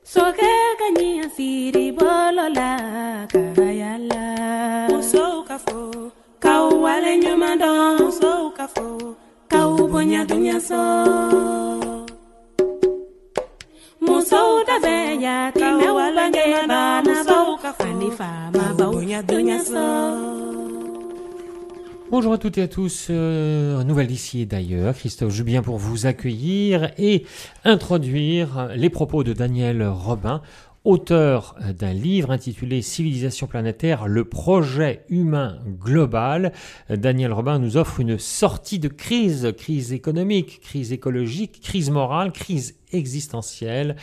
Soke kanyi asiri bolola kahayala Muso kafo Kawale nyumando Muso kafo Kawubonya dunya so Muso tabeya Time ubange bana bau Fani fama bau dunya so. Bonjour à toutes et à tous, nouvelle d'ici et d'ailleurs, Christophe Jubien pour vous accueillir et introduire les propos de Daniel Robin, auteur d'un livre intitulé Civilisation planétaire, le projet humain global. Daniel Robin nous offre une sortie de crise, crise économique, crise écologique, crise morale, crise existentielle,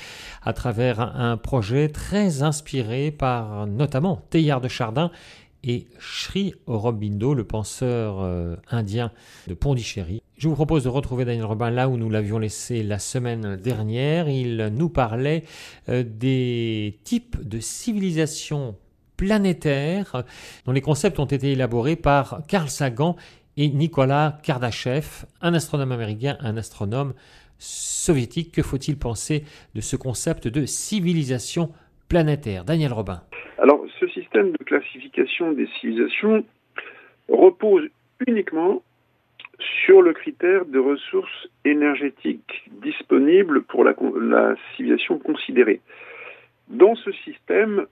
à travers un projet très inspiré par notamment Teilhard de Chardin et Sri Aurobindo, le penseur indien de Pondichéry. Je vous propose de retrouver Daniel Robin là où nous l'avions laissé la semaine dernière. Il nous parlait des types de civilisations planétaires dont les concepts ont été élaborés par Carl Sagan et Nicolas Kardashev, un astronome américain, un astronome soviétique. Que faut-il penser de ce concept de civilisation planétaire? Daniel Robin. Alors, ce système de classification des civilisations repose uniquement sur le critère de ressources énergétiques disponibles pour la civilisation considérée. Dans ce système,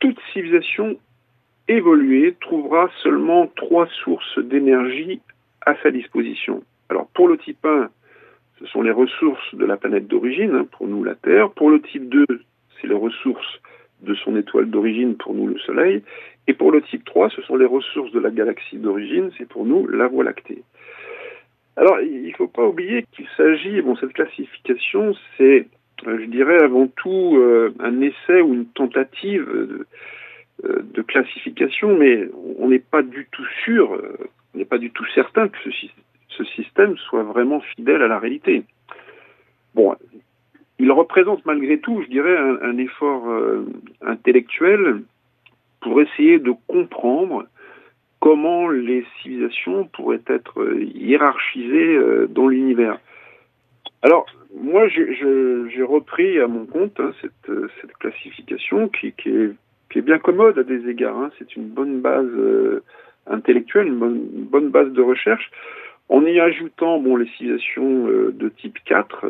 toute civilisation évoluée trouvera seulement 3 sources d'énergie à sa disposition. Alors, pour le type 1, ce sont les ressources de la planète d'origine, pour nous la Terre. Pour le type 2, c'est les ressources de son étoile d'origine, pour nous le Soleil, et pour le type 3, ce sont les ressources de la galaxie d'origine, c'est pour nous la Voie lactée. Alors, il ne faut pas oublier qu'il s'agit, cette classification, c'est, je dirais, avant tout un essai ou une tentative de classification, mais on n'est pas du tout sûr, on n'est pas du tout certain que ce système soit vraiment fidèle à la réalité. Bon, il représente malgré tout, je dirais, un effort intellectuel pour essayer de comprendre comment les civilisations pourraient être hiérarchisées dans l'univers. Alors, moi, j'ai repris à mon compte cette classification qui est bien commode à des égards. C'est une bonne base intellectuelle, une bonne base de recherche, en y ajoutant les civilisations de type 4,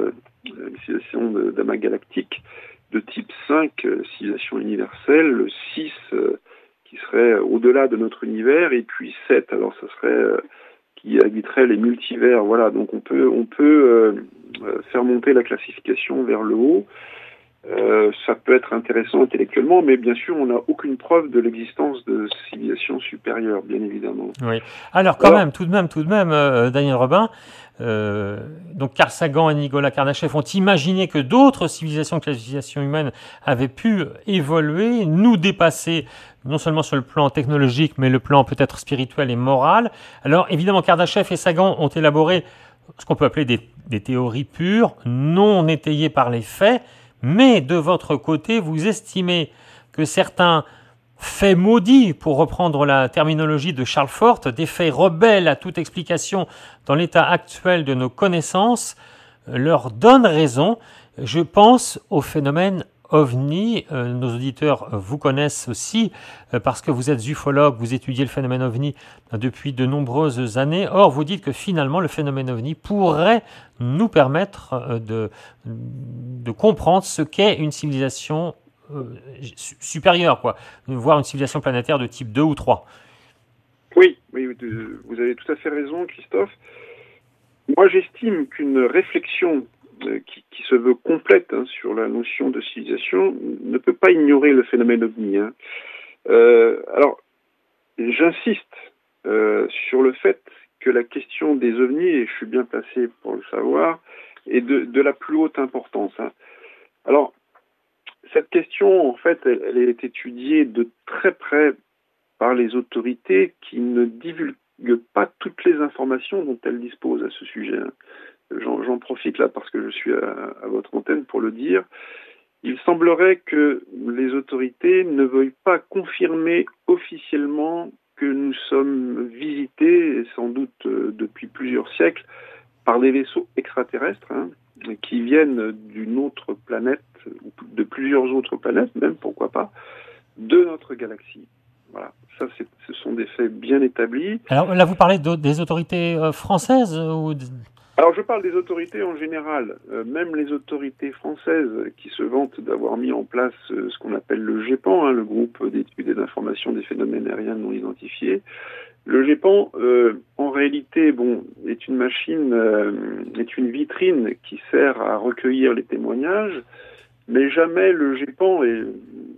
les civilisations d'amas galactique, de type 5, civilisation universelle, le 6 qui serait au-delà de notre univers, et puis 7, alors ça serait qui habiterait les multivers. Voilà, donc on peut faire monter la classification vers le haut. Ça peut être intéressant intellectuellement, mais bien sûr, on n'a aucune preuve de l'existence de civilisations supérieures, bien évidemment. Oui. Alors, tout de même, Daniel Robin, donc Carl Sagan et Nicolas Kardashev ont imaginé que d'autres civilisations de classification humaine avaient pu évoluer, nous dépasser, non seulement sur le plan technologique, mais le plan peut-être spirituel et moral. Alors, évidemment, Kardashev et Sagan ont élaboré ce qu'on peut appeler des théories pures, non étayées par les faits. Mais de votre côté, vous estimez que certains faits maudits, pour reprendre la terminologie de Charles Fort, des faits rebelles à toute explication dans l'état actuel de nos connaissances, leur donnent raison. Je pense au phénomène OVNI. Nos auditeurs vous connaissent aussi parce que vous êtes ufologue, vous étudiez le phénomène OVNI depuis de nombreuses années. Or, vous dites que finalement, le phénomène OVNI pourrait nous permettre de comprendre ce qu'est une civilisation supérieure, voire une civilisation planétaire de type 2 ou 3. Oui, vous avez tout à fait raison, Christophe. Moi, j'estime qu'une réflexion qui se veut complète sur la notion de civilisation ne peut pas ignorer le phénomène OVNI. Alors, j'insiste sur le fait que la question des OVNI, et je suis bien placé pour le savoir, est de la plus haute importance. Alors, cette question, en fait, elle est étudiée de très près par les autorités qui ne divulguent pas toutes les informations dont elles disposent à ce sujet. J'en profite là parce que je suis à votre antenne pour le dire. Il semblerait que les autorités ne veuillent pas confirmer officiellement que nous sommes visités, et sans doute depuis plusieurs siècles, par des vaisseaux extraterrestres, qui viennent d'une autre planète, ou de plusieurs autres planètes, même, pourquoi pas, de notre galaxie. Voilà, ça, ce sont des faits bien établis. Alors là, vous parlez des autorités françaises ou Alors, je parle des autorités en général, même les autorités françaises qui se vantent d'avoir mis en place ce qu'on appelle le GEPAN, le groupe d'études et d'information des phénomènes aériens non identifiés. Le GEPAN, en réalité, est une machine, est une vitrine qui sert à recueillir les témoignages, mais jamais le GEPAN, et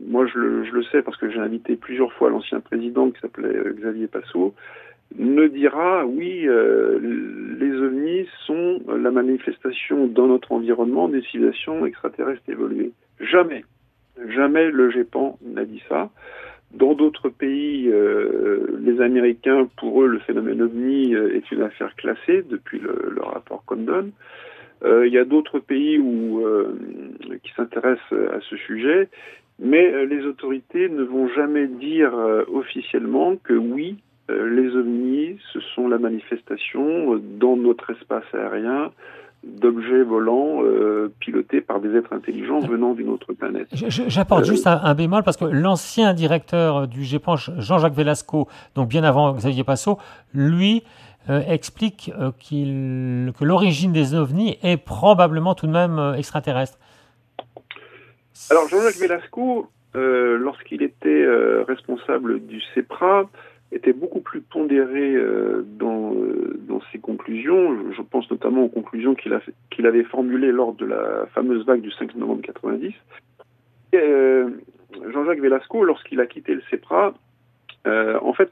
moi je le sais parce que j'ai invité plusieurs fois l'ancien président qui s'appelait Xavier Passot, ne dira oui, les ovnis sont la manifestation dans notre environnement des civilisations extraterrestres évoluées. Jamais. Jamais le GEPAN n'a dit ça. Dans d'autres pays, les Américains, pour eux, le phénomène ovni est une affaire classée depuis le rapport Condon. Il y a d'autres pays qui s'intéressent à ce sujet, mais les autorités ne vont jamais dire officiellement que oui, les ovnis, ce sont la manifestation dans notre espace aérien d'objets volants pilotés par des êtres intelligents venant d'une autre planète. J'apporte juste un bémol, parce que l'ancien directeur du GEPAN, Jean-Jacques Velasco, donc bien avant Xavier Passot, lui explique que l'origine des ovnis est probablement tout de même extraterrestre. Alors Jean-Jacques Velasco, lorsqu'il était responsable du CEPRA, était beaucoup plus pondéré dans ses conclusions. Je pense notamment aux conclusions qu'il avait formulées lors de la fameuse vague du 5 novembre 90. Jean-Jacques Velasco, lorsqu'il a quitté le CEPRA, en fait,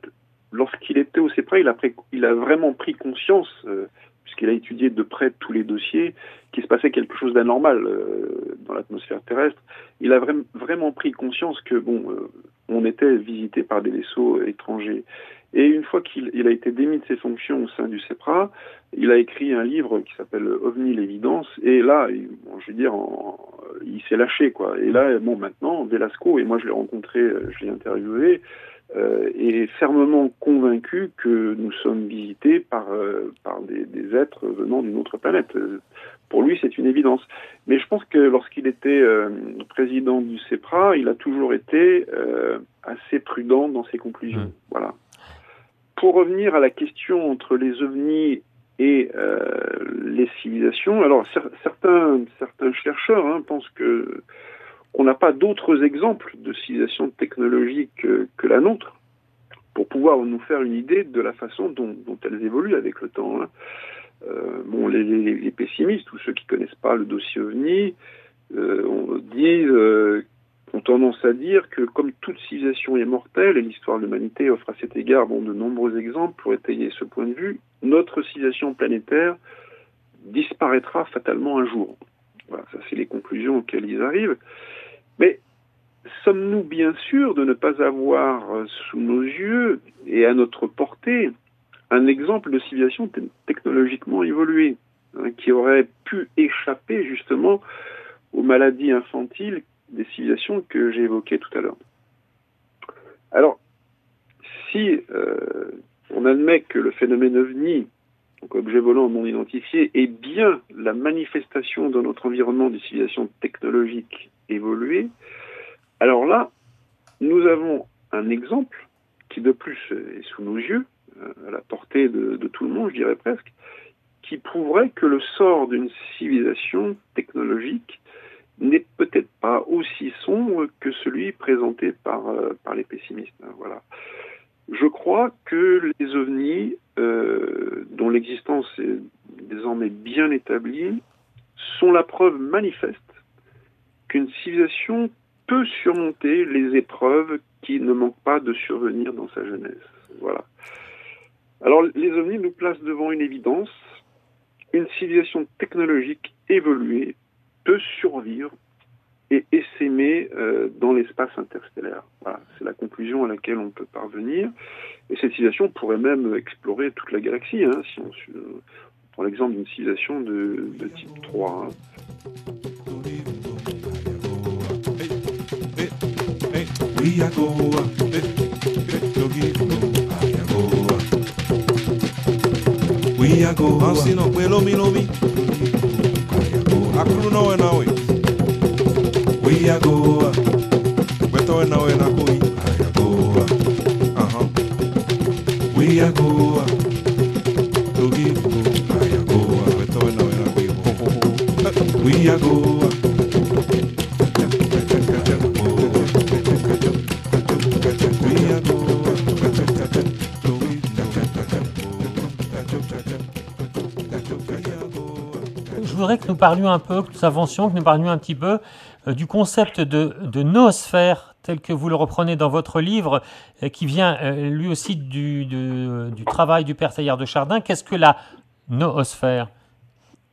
lorsqu'il était au CEPRA, il a vraiment pris conscience, puisqu'il a étudié de près tous les dossiers, qu'il se passait quelque chose d'anormal dans l'atmosphère terrestre. Il a vraiment pris conscience que, on était visité par des vaisseaux étrangers. Et une fois qu'il a été démis de ses fonctions au sein du CEPRA, il a écrit un livre qui s'appelle OVNI l'évidence. Et là, je veux dire, il s'est lâché, quoi. Et là, maintenant, Velasco, et moi je l'ai rencontré, je l'ai interviewé, est fermement convaincu que nous sommes visités par des êtres venant d'une autre planète. Pour lui, c'est une évidence. Mais je pense que lorsqu'il était président du CEPRA, il a toujours été assez prudent dans ses conclusions. Voilà. Pour revenir à la question entre les ovnis et les civilisations, alors certains chercheurs pensent qu'on n'a pas d'autres exemples de civilisations technologiques que la nôtre pour pouvoir nous faire une idée de la façon dont elles évoluent avec le temps. Les pessimistes ou ceux qui connaissent pas le dossier OVNI ont tendance à dire que comme toute civilisation est mortelle, et l'histoire de l'humanité offre à cet égard de nombreux exemples pour étayer ce point de vue, notre civilisation planétaire disparaîtra fatalement un jour. Voilà, ça c'est les conclusions auxquelles ils arrivent. Mais sommes-nous bien sûrs de ne pas avoir sous nos yeux et à notre portée un exemple de civilisation technologiquement évoluée, qui aurait pu échapper justement aux maladies infantiles des civilisations que j'ai évoquées tout à l'heure. Alors, si on admet que le phénomène OVNI, donc objet volant non identifié, est bien la manifestation dans notre environnement des civilisations technologiques évoluées, alors là, nous avons un exemple qui de plus est sous nos yeux, à la portée de tout le monde, je dirais presque, qui prouverait que le sort d'une civilisation technologique n'est peut-être pas aussi sombre que celui présenté par les pessimistes. Voilà. Je crois que les ovnis, dont l'existence est désormais bien établie, sont la preuve manifeste qu'une civilisation peut surmonter les épreuves qui ne manquent pas de survenir dans sa jeunesse. Voilà. Alors, les ovnis nous placent devant une évidence. Une civilisation technologique évoluée peut survivre et essaimer dans l'espace interstellaire. Voilà, c'est la conclusion à laquelle on peut parvenir. Et cette civilisation pourrait même explorer toute la galaxie, si on prend l'exemple d'une civilisation de type 3. We are go, I'll see no lomi. Akulu no na we. We are go. Beto na we na kui. I go. We are go. Togi go. I go. Beto na we na kui. We are go. Je voudrais que nous parlions un peu, que nous avancions, que nous parlions un petit peu du concept de noosphère tel que vous le reprenez dans votre livre, qui vient lui aussi du travail du père Teilhard de Chardin. Qu'est-ce que la noosphère ?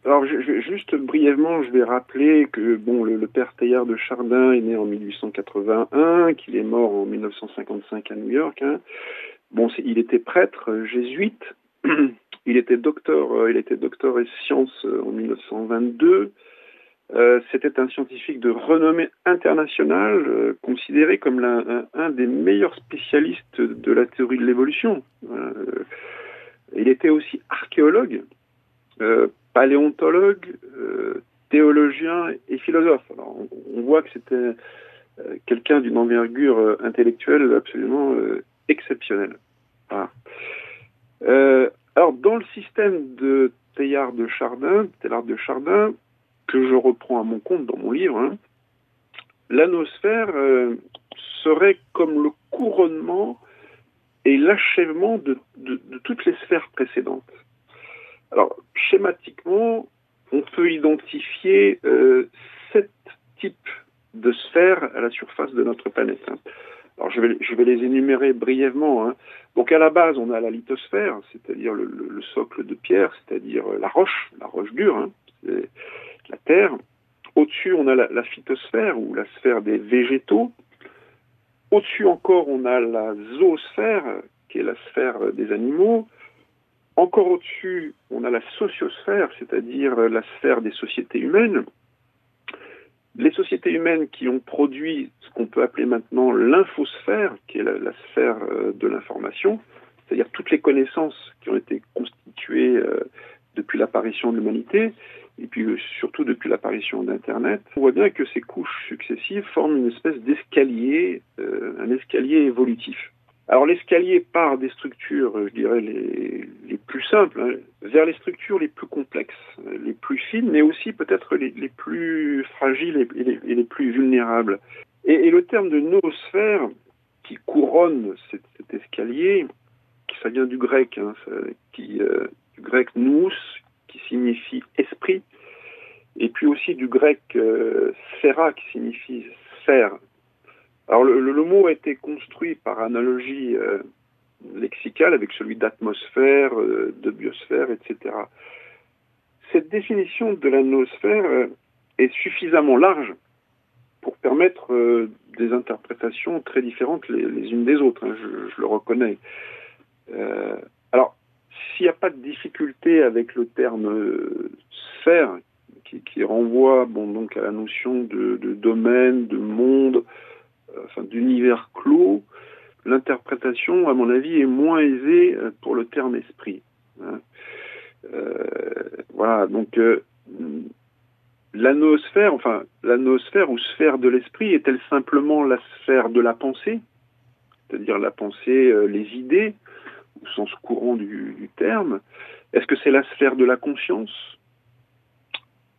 Alors, juste brièvement, je vais rappeler que le père Teilhard de Chardin est né en 1881, qu'il est mort en 1955 à New York. Hein. Il était prêtre jésuite. Il était docteur et sciences en 1922. C'était un scientifique de renommée internationale, considéré comme un des meilleurs spécialistes de la théorie de l'évolution. Il était aussi archéologue, paléontologue, théologien et philosophe. Alors, on voit que c'était quelqu'un d'une envergure intellectuelle absolument exceptionnelle. Voilà. Alors, dans le système de Teilhard de Chardin, que je reprends à mon compte dans mon livre, hein, la noosphère serait comme le couronnement et l'achèvement de toutes les sphères précédentes. Alors, schématiquement, on peut identifier 7 types de sphères à la surface de notre planète. Hein. Alors, je vais les énumérer brièvement. Hein. Donc, à la base, on a la lithosphère, c'est-à-dire le socle de pierre, c'est-à-dire la roche dure, hein, c'est la terre. Au-dessus, on a la phytosphère, ou la sphère des végétaux. Au-dessus encore, on a la zoosphère, qui est la sphère des animaux. Encore au-dessus, on a la sociosphère, c'est-à-dire la sphère des sociétés humaines. Les sociétés humaines qui ont produit ce qu'on peut appeler maintenant l'infosphère, qui est la sphère de l'information, c'est-à-dire toutes les connaissances qui ont été constituées depuis l'apparition de l'humanité, et puis surtout depuis l'apparition d'Internet. On voit bien que ces couches successives forment une espèce d'escalier, un escalier évolutif. Alors l'escalier part des structures, je dirais, les plus simples, hein, vers les structures les plus complexes, les plus fines, mais aussi peut-être les plus fragiles et les plus vulnérables. Et le terme de noosphère, qui couronne cet escalier, ça vient du grec, hein, du grec nous, qui signifie esprit, et puis aussi du grec sphera, qui signifie sphère. Alors le mot a été construit par analogie lexicale avec celui d'atmosphère, de biosphère, etc. Cette définition de la noosphère est suffisamment large pour permettre des interprétations très différentes les unes des autres, hein, je le reconnais. Alors, s'il n'y a pas de difficulté avec le terme sphère, qui renvoie donc à la notion de domaine, de monde, d'univers clos, l'interprétation, à mon avis, est moins aisée pour le terme esprit. Hein. Voilà, donc la noosphère ou sphère de l'esprit est-elle simplement la sphère de la pensée, c'est-à-dire la pensée, les idées, au sens courant du terme? Est-ce que c'est la sphère de la conscience?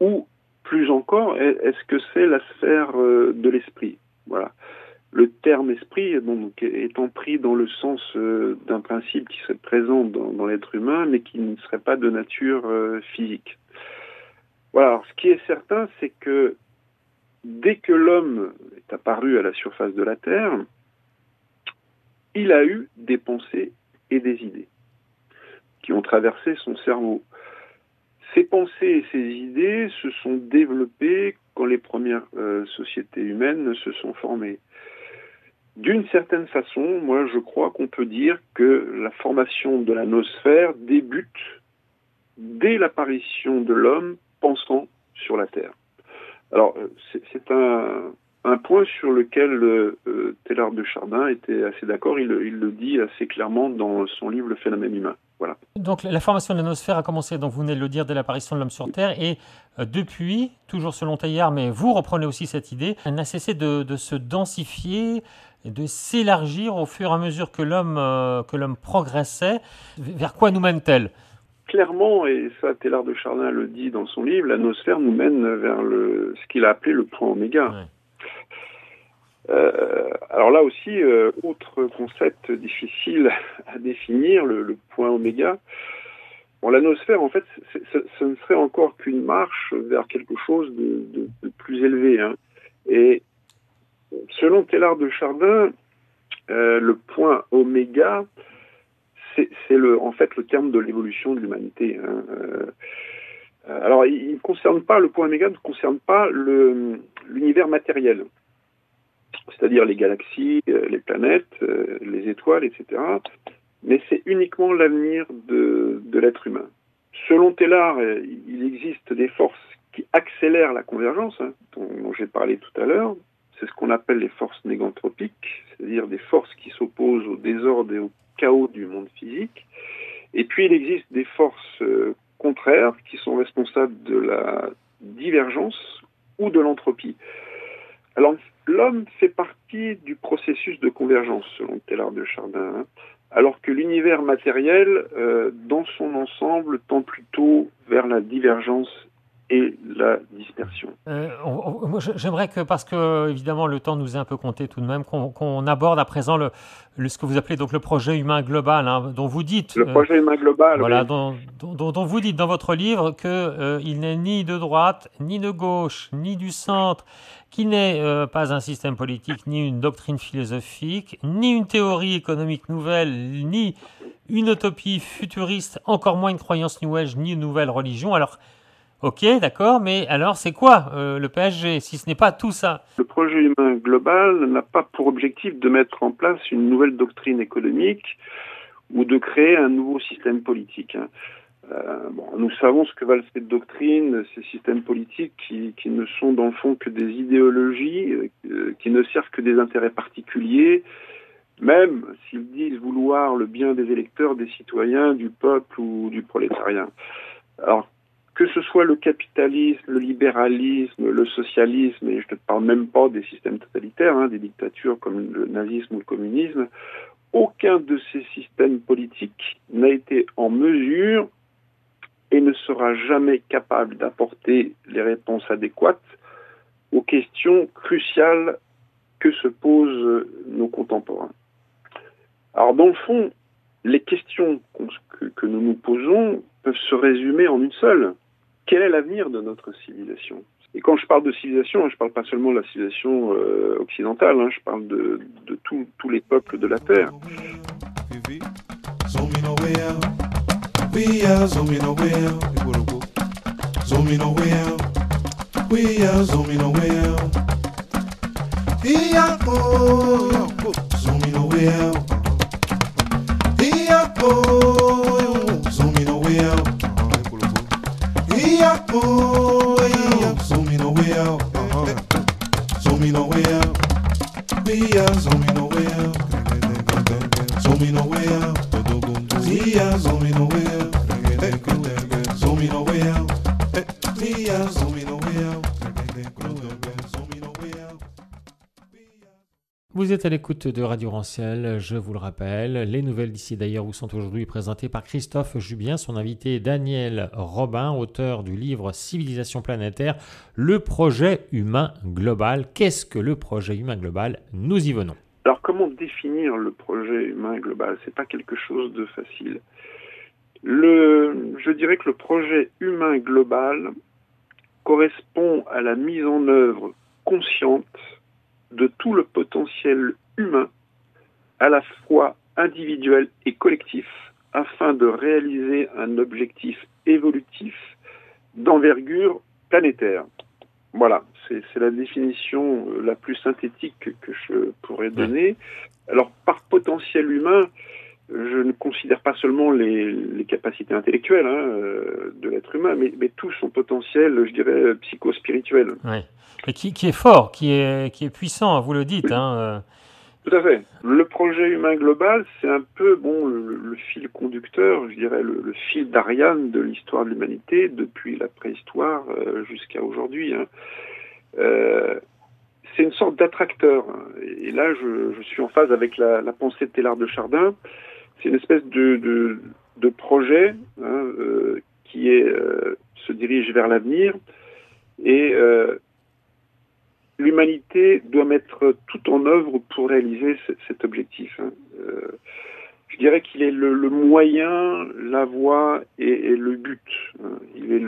Ou, plus encore, est-ce que c'est la sphère de l'esprit? Voilà. Le terme esprit donc, étant pris dans le sens d'un principe qui serait présent dans l'être humain, mais qui ne serait pas de nature physique. Voilà. Alors, ce qui est certain, c'est que dès que l'homme est apparu à la surface de la Terre, il a eu des pensées et des idées qui ont traversé son cerveau. Ces pensées et ces idées se sont développées quand les premières sociétés humaines se sont formées. D'une certaine façon, moi je crois qu'on peut dire que la formation de la noosphère débute dès l'apparition de l'homme pensant sur la Terre. Alors c'est un point sur lequel Teilhard de Chardin était assez d'accord, il le dit assez clairement dans son livre Le phénomène humain. Voilà. Donc la formation de la noosphère a commencé, donc vous venez de le dire, dès l'apparition de l'homme sur Terre, et depuis, toujours selon Teilhard, mais vous reprenez aussi cette idée, elle n'a cessé de se densifier, et de s'élargir au fur et à mesure que l'homme progressait. Vers quoi nous mène-t-elle ? Clairement, et ça Teilhard de Chardin le dit dans son livre, la noosphère nous mène vers ce qu'il a appelé le point oméga. Ouais. Alors là aussi, autre concept difficile à définir, le point oméga. Bon, la noosphère, en fait, ce ne serait encore qu'une marche vers quelque chose de plus élevé. Hein. Et selon Teilhard de Chardin, le point oméga, c'est en fait le terme de l'évolution de l'humanité. Hein. Alors, il ne concerne pas, le point oméga ne concerne pas l'univers matériel. C'est-à-dire les galaxies, les planètes, les étoiles, etc. Mais c'est uniquement l'avenir de l'être humain. Selon Teilhard, il existe des forces qui accélèrent la convergence, hein, dont j'ai parlé tout à l'heure. C'est ce qu'on appelle les forces négantropiques, c'est-à-dire des forces qui s'opposent au désordre et au chaos du monde physique. Et puis il existe des forces contraires qui sont responsables de la divergence ou de l'entropie. Alors, l'homme fait partie du processus de convergence, selon Teilhard de Chardin, hein, alors que l'univers matériel, dans son ensemble, tend plutôt vers la divergence et la dispersion. Moi, j'aimerais que, parce que évidemment le temps nous est un peu compté tout de même, qu'on aborde à présent ce que vous appelez donc le projet humain global, hein, dont vous dites... Le projet humain global, voilà, oui. dont vous dites dans votre livre qu'il n'est ni de droite, ni de gauche, ni du centre, qu'il n'est pas un système politique, ni une doctrine philosophique, ni une théorie économique nouvelle, ni une utopie futuriste, encore moins une croyance New Age, ni une nouvelle religion. Alors, ok, d'accord, mais alors c'est quoi le PSG, si ce n'est pas tout ça ? Le projet humain global n'a pas pour objectif de mettre en place une nouvelle doctrine économique ou de créer un nouveau système politique. Hein. Nous savons ce que valent ces doctrines, ces systèmes politiques qui ne sont dans le fond que des idéologies, qui ne servent que des intérêts particuliers, même s'ils disent vouloir le bien des électeurs, des citoyens, du peuple ou du prolétariat. Alors, que ce soit le capitalisme, le libéralisme, le socialisme, et je ne parle même pas des systèmes totalitaires, hein, des dictatures comme le nazisme ou le communisme, aucun de ces systèmes politiques n'a été en mesure et ne sera jamais capable d'apporter les réponses adéquates aux questions cruciales que se posent nos contemporains. Alors, dans le fond, les questions que nous nous posons peuvent se résumer en une seule. Quel est l'avenir de notre civilisation ? Et quand je parle de civilisation, je ne parle pas seulement de la civilisation occidentale, hein, je parle de tous les peuples de la Terre. Vous êtes à l'écoute de Radio Ranciel, je vous le rappelle. Les nouvelles d'ici d'ailleurs vous sont aujourd'hui présentées par Christophe Jubien, son invité Daniel Robin, auteur du livre Civilisation planétaire, le projet humain global. Qu'est-ce que le projet humain global ? Nous y venons. Alors comment définir le projet humain global ? C'est pas quelque chose de facile. Je dirais que le projet humain global correspond à la mise en œuvre consciente de tout le potentiel humain, à la fois individuel et collectif, afin de réaliser un objectif évolutif d'envergure planétaire. Voilà, c'est la définition la plus synthétique que je pourrais donner. Alors, par potentiel humain, je ne considère pas seulement les capacités intellectuelles de l'être humain, mais tout son potentiel, je dirais, psychospirituel. Oui. Et qui est fort, qui est puissant, vous le dites. Hein. Tout à fait. Le projet humain global, c'est un peu le fil conducteur, je dirais le fil d'Ariane de l'histoire de l'humanité depuis la préhistoire jusqu'à aujourd'hui. Hein. C'est une sorte d'attracteur. Et là, je suis en phase avec la pensée de Teilhard de Chardin. C'est une espèce de projet qui se dirige vers l'avenir et l'humanité doit mettre tout en œuvre pour réaliser cet objectif. Hein. Je dirais qu'il est le moyen, la voie et le but. Hein. Il est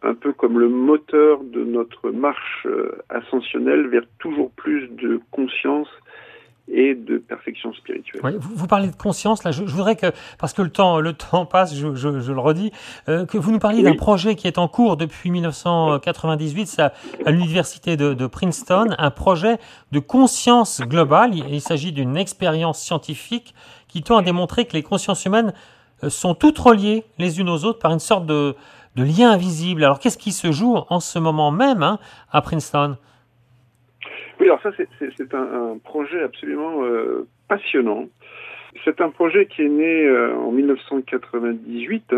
un peu comme le moteur de notre marche ascensionnelle vers toujours plus de conscience et de perfection spirituelle. Oui, vous parlez de conscience, là, je voudrais que, parce que le temps passe, je le redis, que vous nous parliez d'un projet qui est en cours depuis 1998 à l'université de Princeton, un projet de conscience globale. Il s'agit d'une expérience scientifique qui tend à démontrer que les consciences humaines sont toutes reliées les unes aux autres par une sorte de lien invisible. Alors, qu'est-ce qui se joue en ce moment même à Princeton ? Oui, alors ça, c'est un projet absolument passionnant. C'est un projet qui est né en 1998.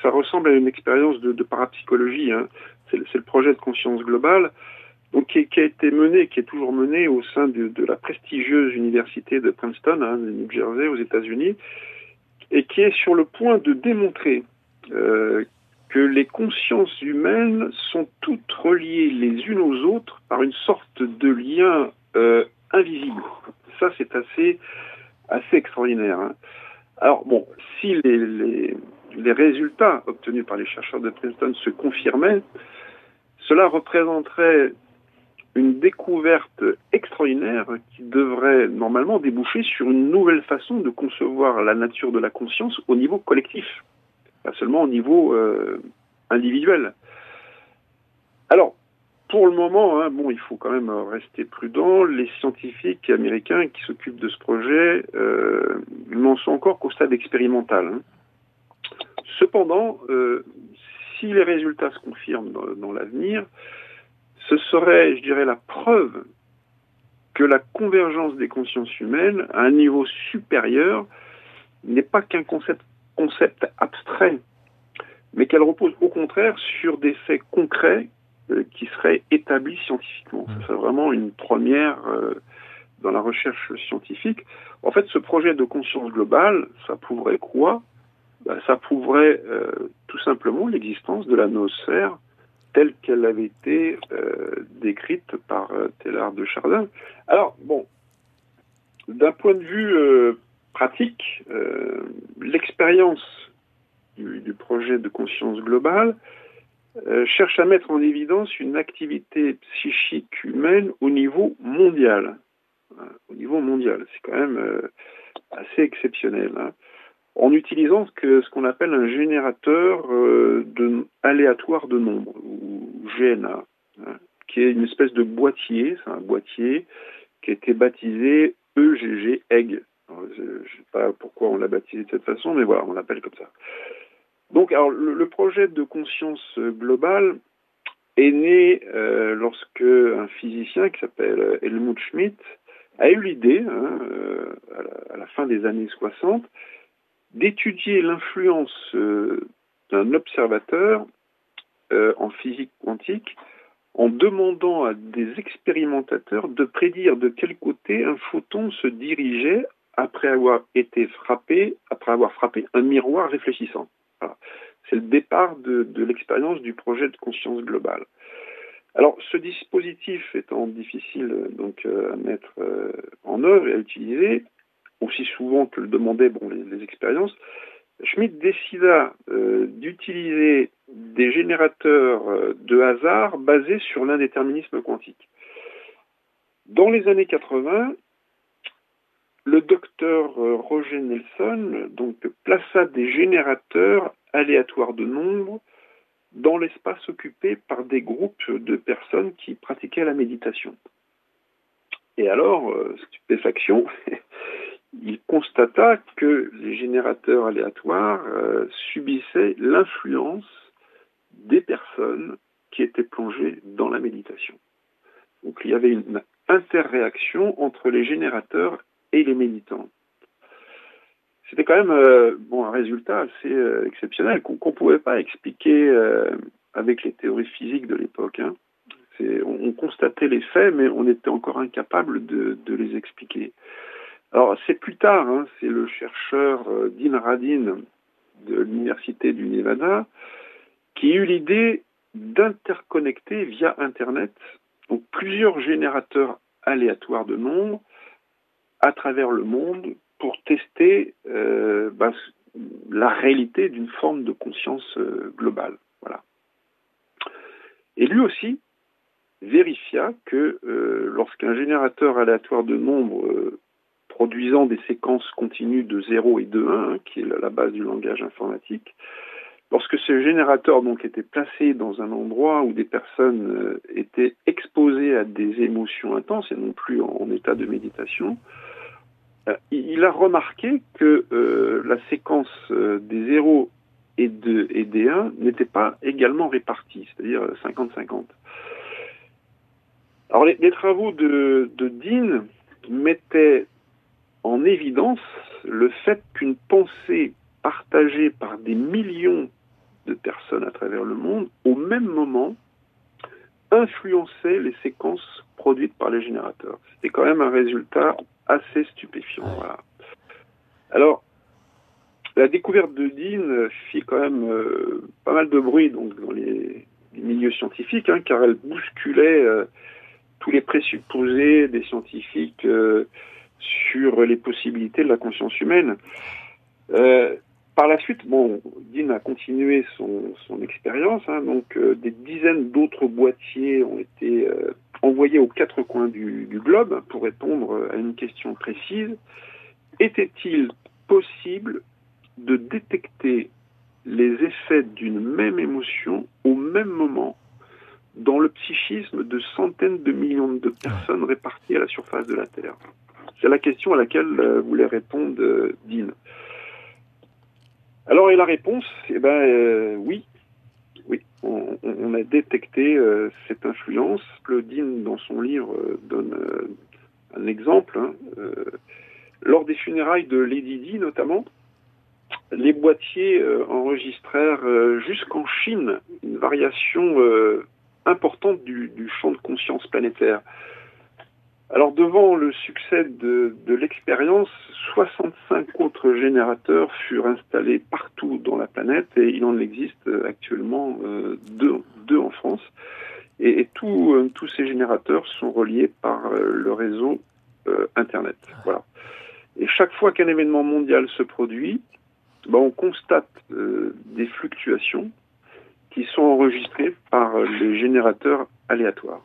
Ça ressemble à une expérience de parapsychologie. Hein. C'est le projet de conscience globale, donc qui a été mené, qui est toujours mené au sein de la prestigieuse université de Princeton, de New Jersey, aux États-Unis, et qui est sur le point de démontrer que les consciences humaines sont toutes reliées les unes aux autres par une sorte de lien invisible. Ça, c'est assez extraordinaire. Hein. Alors, si les résultats obtenus par les chercheurs de Princeton se confirmaient, cela représenterait une découverte extraordinaire qui devrait normalement déboucher sur une nouvelle façon de concevoir la nature de la conscience au niveau collectif. Pas seulement au niveau individuel. Alors, pour le moment, il faut quand même rester prudent. Les scientifiques américains qui s'occupent de ce projet n'en sont encore qu'au stade expérimental. Hein. Cependant, si les résultats se confirment dans l'avenir, ce serait, je dirais, la preuve que la convergence des consciences humaines à un niveau supérieur n'est pas qu'un concept abstrait, mais qu'elle repose au contraire sur des faits concrets qui seraient établis scientifiquement. C'est vraiment une première dans la recherche scientifique. En fait, ce projet de conscience globale, ça prouverait quoi ? Ça prouverait tout simplement l'existence de la noosphère telle qu'elle avait été décrite par Teilhard de Chardin. Alors, d'un point de vue pratique, l'expérience du projet de conscience globale cherche à mettre en évidence une activité psychique humaine au niveau mondial. Au niveau mondial, c'est quand même assez exceptionnel. Hein. En utilisant ce qu'on appelle un générateur aléatoire de nombres, ou GNA, qui est une espèce de boîtier, c'est un boîtier qui a été baptisé EGG, EGG. Je ne sais pas pourquoi on l'a baptisé de cette façon, mais voilà, on l'appelle comme ça. Donc, alors, le projet de conscience globale est né lorsque un physicien qui s'appelle Helmut Schmidt a eu l'idée, à la fin des années 60, d'étudier l'influence d'un observateur en physique quantique en demandant à des expérimentateurs de prédire de quel côté un photon se dirigeait après avoir frappé un miroir réfléchissant. Voilà. C'est le départ de l'expérience du projet de conscience globale. Alors, ce dispositif étant difficile donc à mettre en œuvre et à utiliser, aussi souvent que le demandaient les expériences, Schmidt décida d'utiliser des générateurs de hasard basés sur l'indéterminisme quantique. Dans les années 80, le docteur Roger Nelson plaça des générateurs aléatoires de nombres dans l'espace occupé par des groupes de personnes qui pratiquaient la méditation. Et alors, stupéfaction, il constata que les générateurs aléatoires subissaient l'influence des personnes qui étaient plongées dans la méditation. Donc il y avait une interréaction entre les générateurs et les méditants. C'était quand même un résultat assez exceptionnel qu'on ne pouvait pas expliquer avec les théories physiques de l'époque. Hein. On constatait les faits, mais on était encore incapable de les expliquer. Alors c'est plus tard, hein, c'est le chercheur Dean Radin de l'université du Nevada qui eut l'idée d'interconnecter via Internet donc plusieurs générateurs aléatoires de nombres à travers le monde pour tester la réalité d'une forme de conscience globale. Voilà. Et lui aussi vérifia que lorsqu'un générateur aléatoire de nombres produisant des séquences continues de 0 et de 1, hein, qui est la base du langage informatique, lorsque ce générateur donc était placé dans un endroit où des personnes étaient exposées à des émotions intenses et non plus en état de méditation, il a remarqué que la séquence des 0 et des 1 n'était pas également répartie, c'est-à-dire 50-50. Alors les travaux de Dean mettaient en évidence le fait qu'une pensée partagée par des millions de personnes à travers le monde, au même moment, influençait les séquences produites par les générateurs. C'était quand même un résultat assez stupéfiant. Voilà. Alors, la découverte de Dean fit quand même pas mal de bruit donc, dans les milieux scientifiques, hein, car elle bousculait tous les présupposés des scientifiques sur les possibilités de la conscience humaine. Par la suite, Dean a continué son expérience, hein, donc des dizaines d'autres boîtiers ont été envoyés aux 4 coins du globe pour répondre à une question précise. Était-il possible de détecter les effets d'une même émotion au même moment dans le psychisme de centaines de millions de personnes réparties à la surface de la Terre? C'est la question à laquelle voulait répondre Dean. Alors, et la réponse, oui, on a détecté cette influence. Le Dean, dans son livre, donne un exemple. Hein, lors des funérailles de Lady Di, notamment, les boîtiers enregistrèrent jusqu'en Chine une variation importante du champ de conscience planétaire. Alors, devant le succès de l'expérience, 65 autres générateurs furent installés partout dans la planète et il en existe actuellement deux en France. Et tous ces générateurs sont reliés par le réseau Internet. Voilà. Et chaque fois qu'un événement mondial se produit, on constate des fluctuations qui sont enregistrées par les générateurs aléatoires.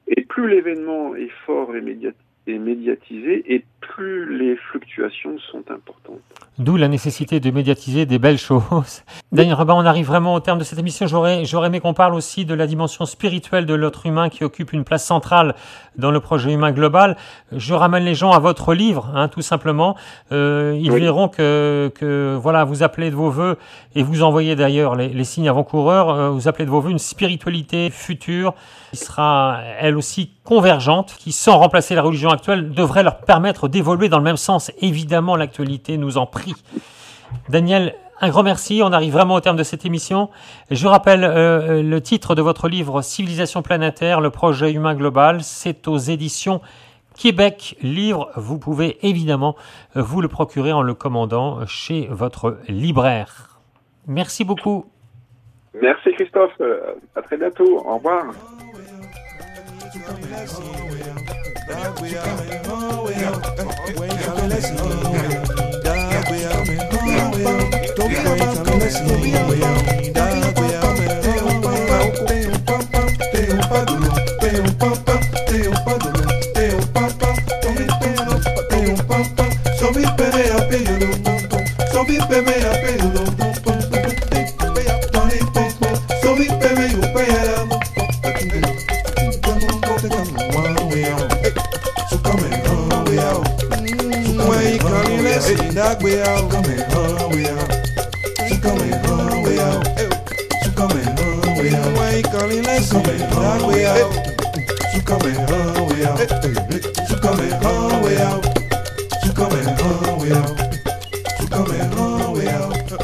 Et plus l'événement est fort et médiatisé, et plus les fluctuations sont importantes. D'où la nécessité de médiatiser des belles choses. Daniel Robin, on arrive vraiment au terme de cette émission. J'aurais aimé qu'on parle aussi de la dimension spirituelle de l'être humain qui occupe une place centrale dans le projet humain global. Je ramène les gens à votre livre, hein, tout simplement. Ils verront que voilà, vous appelez de vos voeux, et vous envoyez d'ailleurs les signes avant-coureurs, vous appelez de vos voeux une spiritualité future qui sera elle aussi convergente, qui sans remplacer la religion actuelle devrait leur permettre d'évoluer dans le même sens. Évidemment, l'actualité nous en prie. Daniel, un grand merci. On arrive vraiment au terme de cette émission. Je rappelle le titre de votre livre « Civilisation planétaire, le projet humain global ». C'est aux éditions Québec Livre. Vous pouvez évidemment vous le procurer en le commandant chez votre libraire. Merci beaucoup. Merci Christophe. À très bientôt. Au revoir. way out. Way out. Way out.